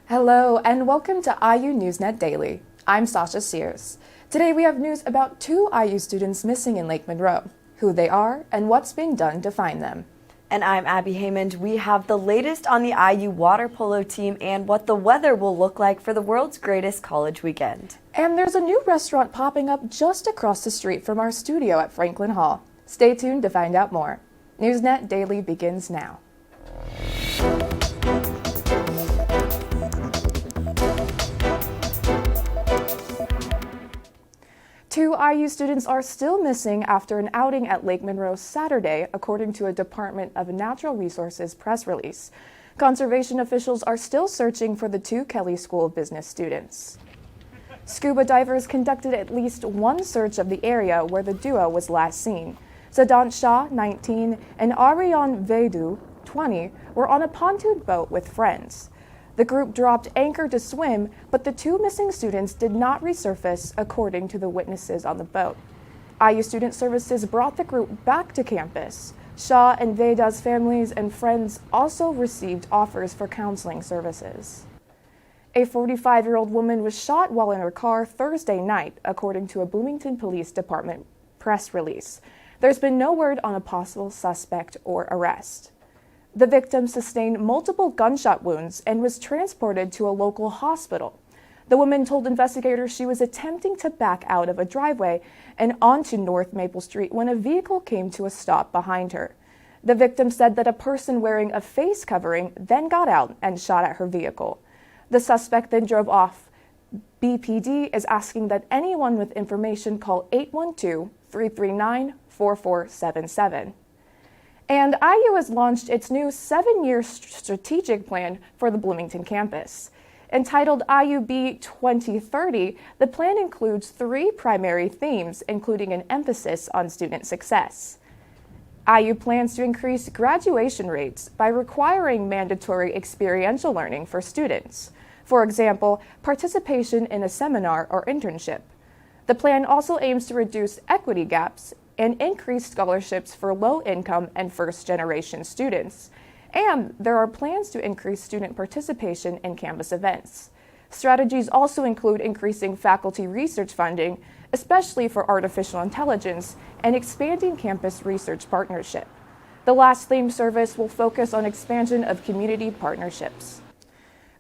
Hello and welcome to IU NewsNet Daily. I'm Sasha Sears. Today we have news about two IU students missing in Lake Monroe, who they are and what's being done to find them. And I'm Abby Haymond. We have the latest on the IU water polo team and what the weather will look like for the world's greatest college weekend. And there's a new restaurant popping up just across the street from our studio at Franklin Hall. Stay tuned to find out more. NewsNet Daily begins now. Two IU students are still missing after an outing at Lake Monroe Saturday, according to a Department of Natural Resources press release. Conservation officials are still searching for the two Kelley School of Business students. Scuba divers conducted at least one search of the area where the duo was last seen. Zadant Shah, 19, and Aryan Vaidu, 20, were on a pontoon boat with friends. The group dropped anchor to swim, but the two missing students did not resurface, according to the witnesses on the boat. IU Student Services brought the group back to campus. Shah and Veda's families and friends also received offers for counseling services. A 45-year-old woman was shot while in her car Thursday night, according to a Bloomington Police Department press release. There's been no word on a possible suspect or arrest. The victim sustained multiple gunshot wounds and was transported to a local hospital. The woman told investigators she was attempting to back out of a driveway and onto North Maple Street when a vehicle came to a stop behind her. The victim said that a person wearing a face covering then got out and shot at her vehicle. The suspect then drove off. BPD is asking that anyone with information call 812-339-4477. And IU has launched its new 7-year strategic plan for the Bloomington campus. Entitled IUB 2030, the plan includes 3 primary themes, including an emphasis on student success. IU plans to increase graduation rates by requiring mandatory experiential learning for students. For example, participation in a seminar or internship. The plan also aims to reduce equity gaps and increase scholarships for low-income and first-generation students. And there are plans to increase student participation in campus events. Strategies also include increasing faculty research funding, especially for artificial intelligence, and expanding campus research partnership. The last theme service will focus on expansion of community partnerships.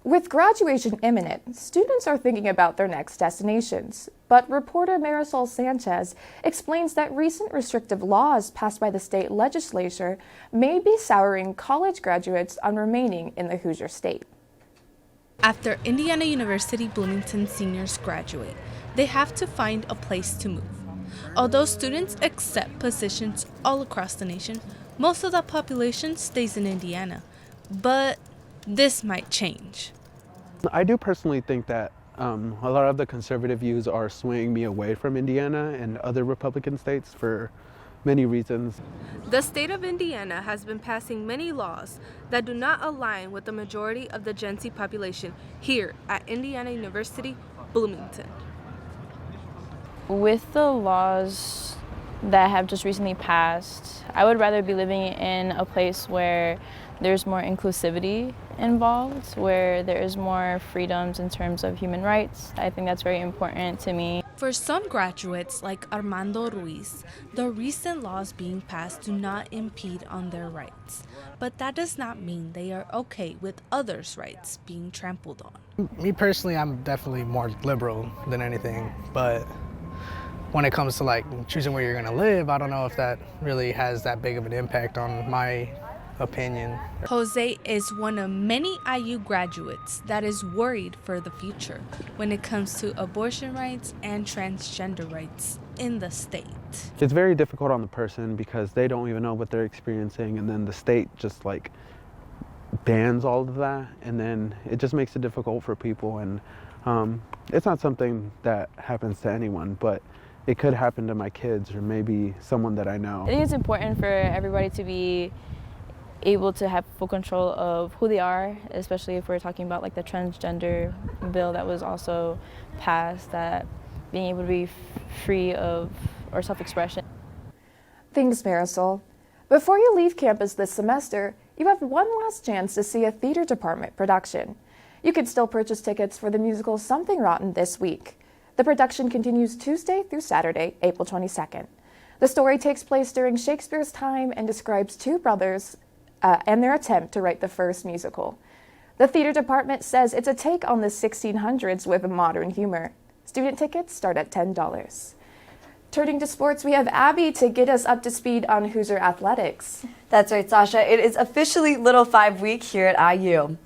With graduation imminent, students are thinking about their next destinations. But reporter Marisol Sanchez explains that recent restrictive laws passed by the state legislature may be souring college graduates on remaining in the Hoosier State. After Indiana University Bloomington seniors graduate, they have to find a place to move. Although students accept positions all across the nation, most of the population stays in Indiana. But this might change. I do personally think that a lot of the conservative views are swaying me away from Indiana and other Republican states for many reasons. The state of Indiana has been passing many laws that do not align with the majority of the Gen Z population here at Indiana University, Bloomington. With the laws that have just recently passed, I would rather be living in a place where there's more inclusivity involved, where there is more freedoms in terms of human rights. I think that's very important to me. For some graduates like Armando Ruiz, the recent laws being passed do not impede on their rights. But that does not mean they are okay with others' rights being trampled on. Me personally, I'm definitely more liberal than anything, but when it comes to like choosing where you're gonna live, I don't know if that really has that big of an impact on my opinion. Jose is one of many IU graduates that is worried for the future when it comes to abortion rights and transgender rights in the state. It's very difficult on the person because they don't even know what they're experiencing, and then the state just like bans all of that, and then it just makes it difficult for people. And it's not something that happens to anyone, but it could happen to my kids or maybe someone that I know. I think it's important for everybody to be able to have full control of who they are, especially if we're talking about like the transgender bill that was also passed, that being able to be free of or self-expression. Thanks, Marisol. Before you leave campus this semester, you have one last chance to see a theater department production. You can still purchase tickets for the musical Something Rotten this week. The production continues Tuesday through Saturday, April 22nd. The story takes place during Shakespeare's time and describes two brothers and their attempt to write the first musical. The theater department says it's a take on the 1600s with modern humor. Student tickets start at $10. Turning to sports, we have Abby to get us up to speed on Hoosier athletics. That's right, Sasha. It is officially Little 5 week here at IU.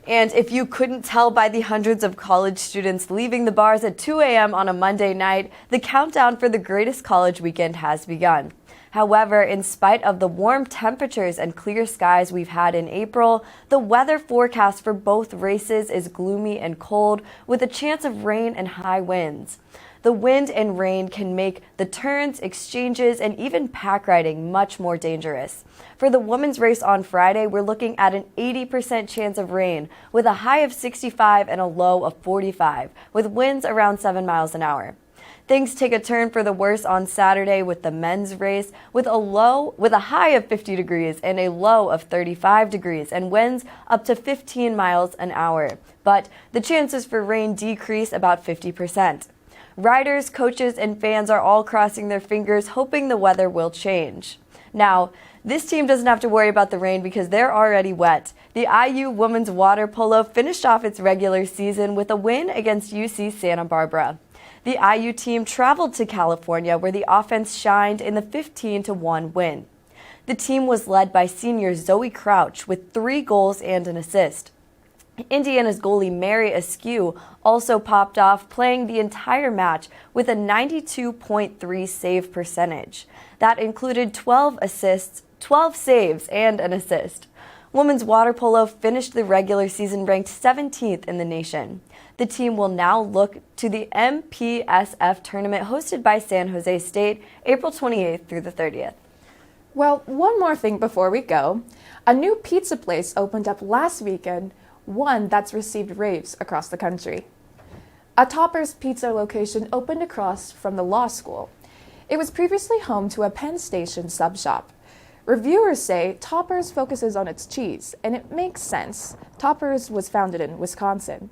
And if you couldn't tell by the hundreds of college students leaving the bars at 2 a.m. on a Monday night, the countdown for the greatest college weekend has begun. However, in spite of the warm temperatures and clear skies we've had in April, the weather forecast for both races is gloomy and cold, with a chance of rain and high winds. The wind and rain can make the turns, exchanges, and even pack riding much more dangerous. For the women's race on Friday, we're looking at an 80% chance of rain, with a high of 65 and a low of 45, with winds around 7 miles an hour. Things take a turn for the worse on Saturday with the men's race, with a high of 50 degrees and a low of 35 degrees, and winds up to 15 miles an hour. But the chances for rain decrease about 50%. Riders, coaches, and fans are all crossing their fingers, hoping the weather will change. Now, this team doesn't have to worry about the rain because they're already wet. The IU women's water polo finished off its regular season with a win against UC Santa Barbara. The IU team traveled to California, where the offense shined in the 15-1 win. The team was led by senior Zoe Crouch with 3 goals and an assist. Indiana's goalie Mary Askew also popped off, playing the entire match with a 92.3 save percentage. That included 12 saves, and an assist. Women's water polo finished the regular season ranked 17th in the nation. The team will now look to the MPSF tournament hosted by San Jose State, April 28th through the 30th. Well, one more thing before we go. A new pizza place opened up last weekend, one that's received raves across the country. A Topper's Pizza location opened across from the law school. It was previously home to a Penn Station sub shop. Reviewers say Topper's focuses on its cheese, and it makes sense. Topper's was founded in Wisconsin.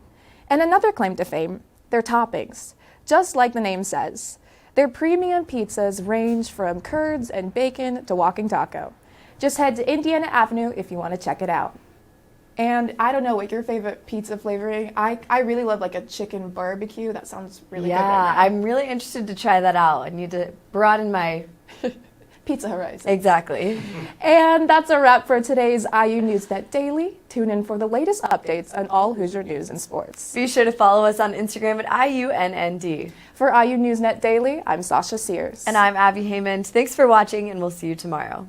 And another claim to fame, their toppings. Just like the name says, their premium pizzas range from curds and bacon to walking taco. Just head to Indiana Avenue if you want to check it out. And I don't know what your favorite pizza flavoring. I really love like a chicken barbecue. That sounds really good right now. I'm really interested to try that out. I need to broaden my pizza horizon. Exactly. And that's a wrap for today's IU NewsNet Daily. Tune in for the latest updates on all Hoosier news and sports. Be sure to follow us on Instagram at IUNND. For IU NewsNet Daily, I'm Sasha Sears. And I'm Abby Haymond. Thanks for watching, and we'll see you tomorrow.